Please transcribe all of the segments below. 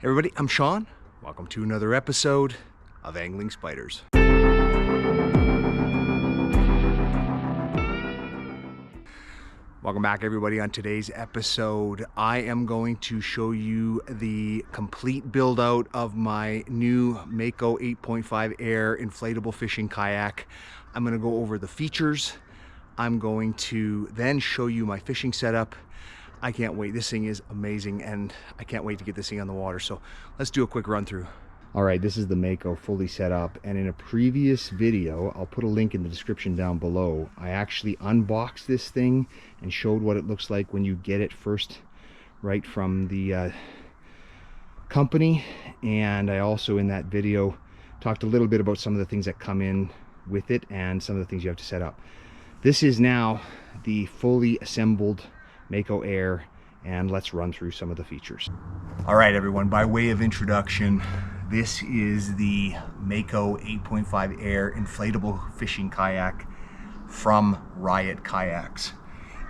Hey everybody, I'm Sean. Welcome to another episode of Angling Spiders. Welcome back everybody. On today's episode, I am going to show you the complete build out of my new Mako 8.5 Air inflatable fishing kayak. I'm going to go over the features. I'm going to then show you my fishing setup. I can't wait. This thing is amazing and I can't wait to get this thing on the water. So let's do a quick run through. All right, this is the Mako fully set up, and in a previous video, I'll put a link in the description down below, I actually unboxed this thing and showed what it looks like when you get it first right from the company. And I also in that video talked a little bit about some of the things that come in with it and some of the things you have to set up. This is now the fully assembled Mako Air, and let's run through some of the features. All right everyone, by way of introduction, this is the Mako 8.5 Air inflatable fishing kayak from Riot Kayaks,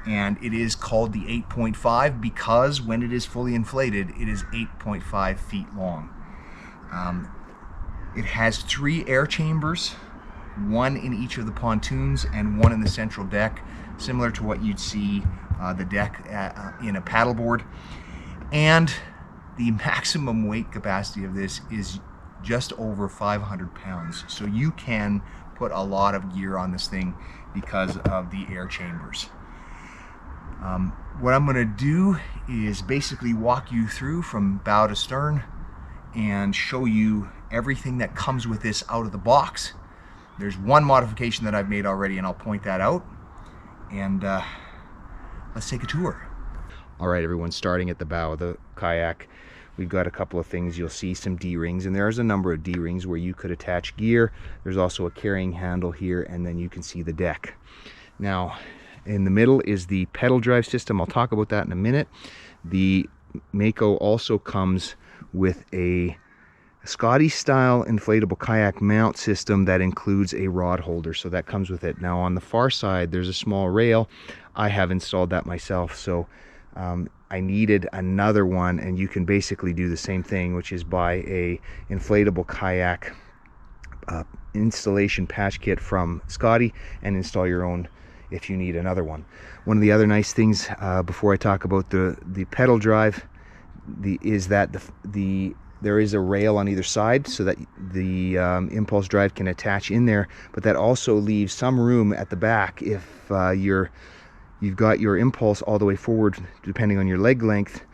and it is called the 8.5 because when it is fully inflated it is 8.5 feet long. It has 3 air chambers, 1 in each of the pontoons and 1 in the central deck, similar to what you'd see the deck in a paddleboard. And the maximum weight capacity of this is just over 500 pounds. So you can put a lot of gear on this thing because of the air chambers. What I'm going to do is basically walk you through from bow to stern and show you everything that comes with this out of the box. There's one modification that I've made already and I'll point that out. And let's take a tour. All right everyone, starting at the bow of the kayak, we've got a couple of things. You'll see some D-rings, and there's a number of D-rings where you could attach gear. There's also a carrying handle here, and then you can see the deck. Now in the middle is the pedal drive system. I'll talk about that in a minute. The Mako also comes with a Scotty style inflatable kayak mount system that includes a rod holder, so that comes with it. Now on the far side there's a small rail. I have installed that myself, so I needed another one, and you can basically do the same thing, which is buy a inflatable kayak installation patch kit from Scotty and install your own if you need another one. One of the other nice things before I talk about the pedal drive is that there is a rail on either side so that the impulse drive can attach in there, but that also leaves some room at the back if you've got your impulse all the way forward. Depending on your leg length,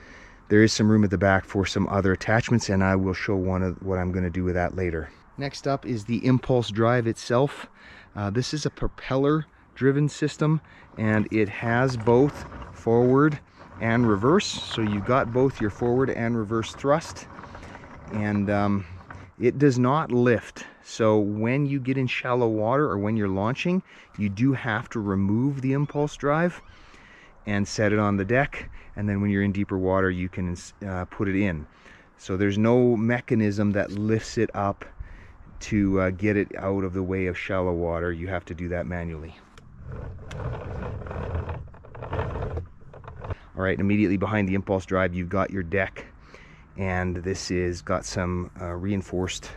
there is some room at the back for some other attachments, and I will show one of what I'm going to do with that later. Next up is the impulse drive itself. This is a propeller driven system, and it has both forward and reverse, so you've got both your forward and reverse thrust. And it does not lift, so when you get in shallow water or when you're launching, you do have to remove the impulse drive and set it on the deck, and then when you're in deeper water you can put it in. So there's no mechanism that lifts it up to get it out of the way of shallow water. You have to do that manually. All right, immediately behind the impulse drive you've got your deck, and this is got some reinforced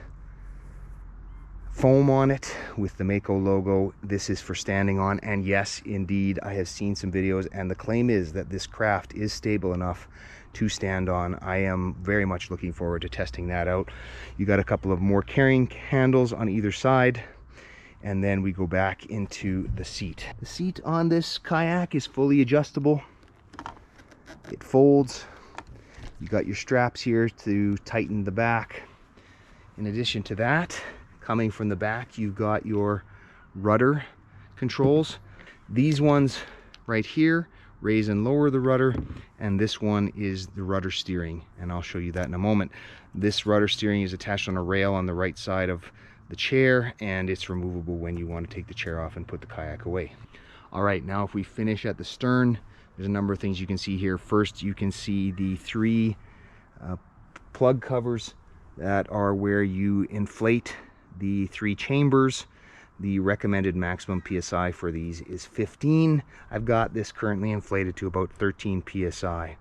foam on it with the Mako logo. This is for standing on, and yes indeed I have seen some videos and the claim is that this craft is stable enough to stand on. I am very much looking forward to testing that out. You got a couple of more carrying handles on either side, and then we go back into the seat. The seat on this kayak is fully adjustable. It folds. You got your straps here to tighten the back. In addition to that, coming from the back, you've got your rudder controls. These ones right here raise and lower the rudder, and this one is the rudder steering, and I'll show you that in a moment. This rudder steering is attached on a rail on the right side of the chair, and it's removable when you want to take the chair off and put the kayak away. All right, now if we finish at the stern, there's a number of things you can see here. First, you can see the 3 plug covers that are where you inflate the 3 chambers. The recommended maximum PSI for these is 15. I've got this currently inflated to about 13 PSI.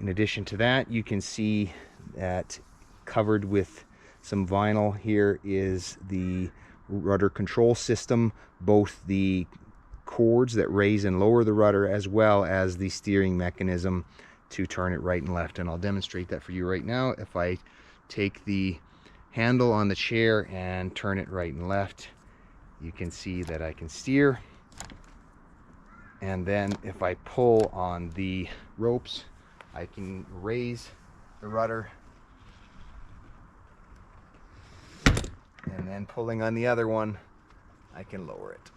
In addition to that, you can see that covered with some vinyl here is the rudder control system, both the cords that raise and lower the rudder as well as the steering mechanism to turn it right and left. And I'll demonstrate that for you right now. If I take the handle on the chair and turn it right and left, you can see that I can steer. And then if I pull on the ropes, I can raise the rudder, and then pulling on the other one, I can lower it.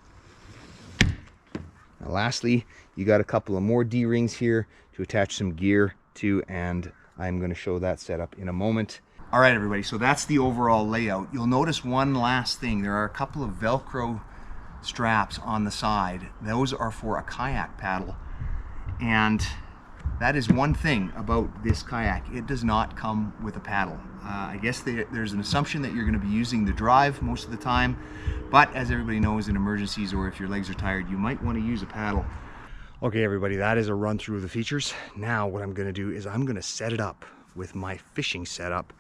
Now lastly, you got a couple of more D-rings here to attach some gear to, and I'm going to show that setup in a moment. All right, everybody, so that's the overall layout. You'll notice one last thing. There are a couple of Velcro straps on the side. Those are for a kayak paddle, and that is one thing about this kayak. It does not come with a paddle. I guess there's an assumption that you're going to be using the drive most of the time, but as everybody knows, in emergencies or if your legs are tired, you might want to use a paddle. Okay, everybody, that is a run through of the features. Now what I'm going to do is I'm going to set it up with my fishing setup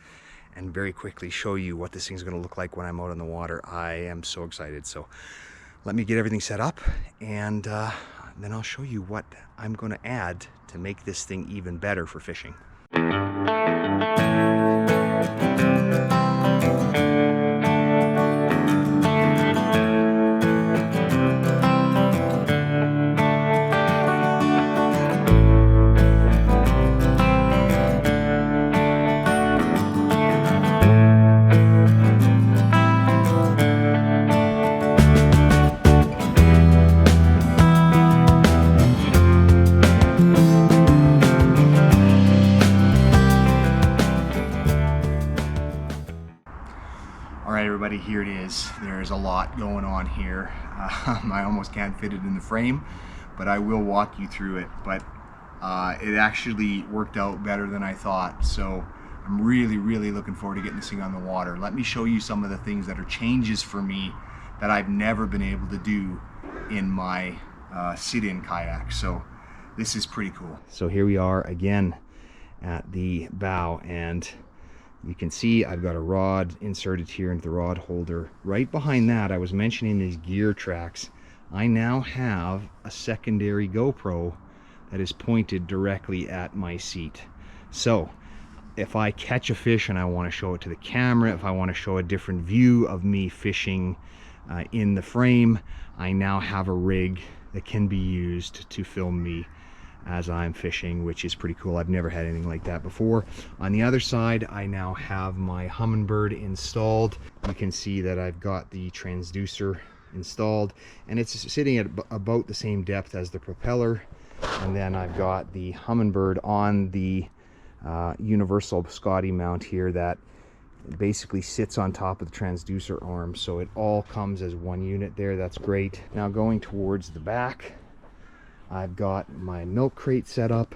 and very quickly show you what this thing's going to look like when I'm out on the water. I am so excited. So let me get everything set up, and then I'll show you what I'm going to add to make this thing even better for fishing. Everybody, here it is. There's a lot going on here. I almost can't fit it in the frame, but I will walk you through it. But it actually worked out better than I thought, so I'm really looking forward to getting this thing on the water. Let me show you some of the things that are changes for me that I've never been able to do in my sit-in kayak. So this is pretty cool. So here we are again at the bow, and you can see I've got a rod inserted here into the rod holder. Right behind that, I was mentioning these gear tracks. I now have a secondary GoPro that is pointed directly at my seat. So if I catch a fish and I want to show it to the camera, if I want to show a different view of me fishing in the frame, I now have a rig that can be used to film me as I'm fishing, which is pretty cool. I've never had anything like that before. On the other side, I now have my Humminbird installed. You can see that I've got the transducer installed, and it's sitting at about the same depth as the propeller. And then I've got the Humminbird on the universal Scotty mount here that basically sits on top of the transducer arm, so it all comes as one unit there. That's great. Now going towards the back, I've got my milk crate set up,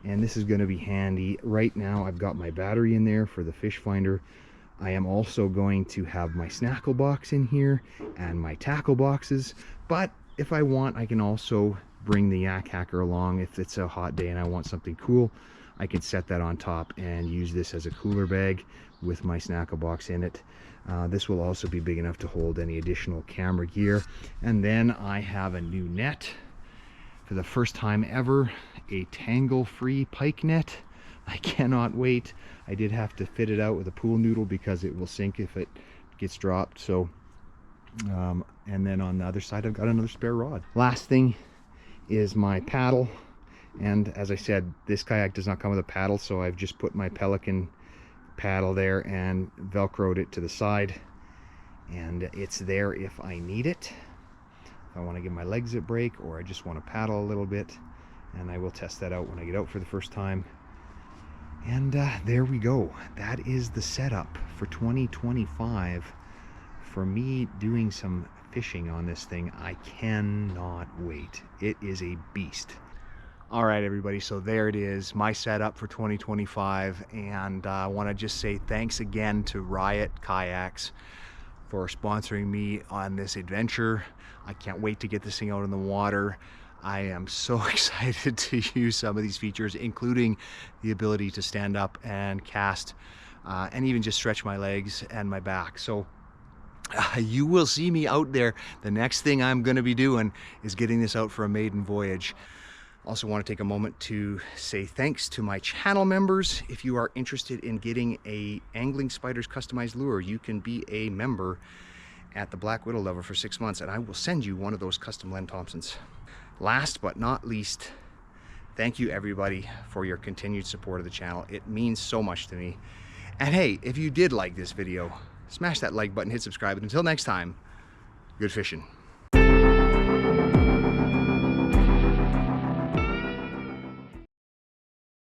and this is going to be handy. Right now I've got my battery in there for the fish finder. I am also going to have my snackle box in here and my tackle boxes, but if I want, I can also bring the Yak Hacker along. If it's a hot day and I want something cool, I can set that on top and use this as a cooler bag with my snackle box in it. This will also be big enough to hold any additional camera gear. And then I have a new net. For the first time ever, a Tangle-free pike net. I cannot wait. I did have to fit it out with a pool noodle because it will sink if it gets dropped. So, and then on the other side, I've got another spare rod. Last thing is my paddle. And as I said, this kayak does not come with a paddle, so I've just put my Pelican paddle there and Velcroed it to the side. And it's there if I need it. If I want to give my legs a break, or I just want to paddle a little bit, and I will test that out when I get out for the first time. And there we go. That is the setup for 2025 for me doing some fishing on this thing. I cannot wait. It is a beast. All right, everybody, so there it is, my setup for 2025, and I want to just say thanks again to Riot Kayaks for sponsoring me on this adventure. I can't wait to get this thing out in the water. I am so excited to use some of these features, including the ability to stand up and cast and even just stretch my legs and my back. So you will see me out there. The next thing I'm going to be doing is getting this out for a maiden voyage. Also want to take a moment to say thanks to my channel members. If you are interested in getting a Angling Spiders customized lure, you can be a member at the Black Widow level for 6 months, and I will send you one of those custom Len Thompsons. Last but not least, thank you everybody for your continued support of the channel. It means so much to me. And hey, if you did like this video, smash that like button, hit subscribe, and until next time, good fishing.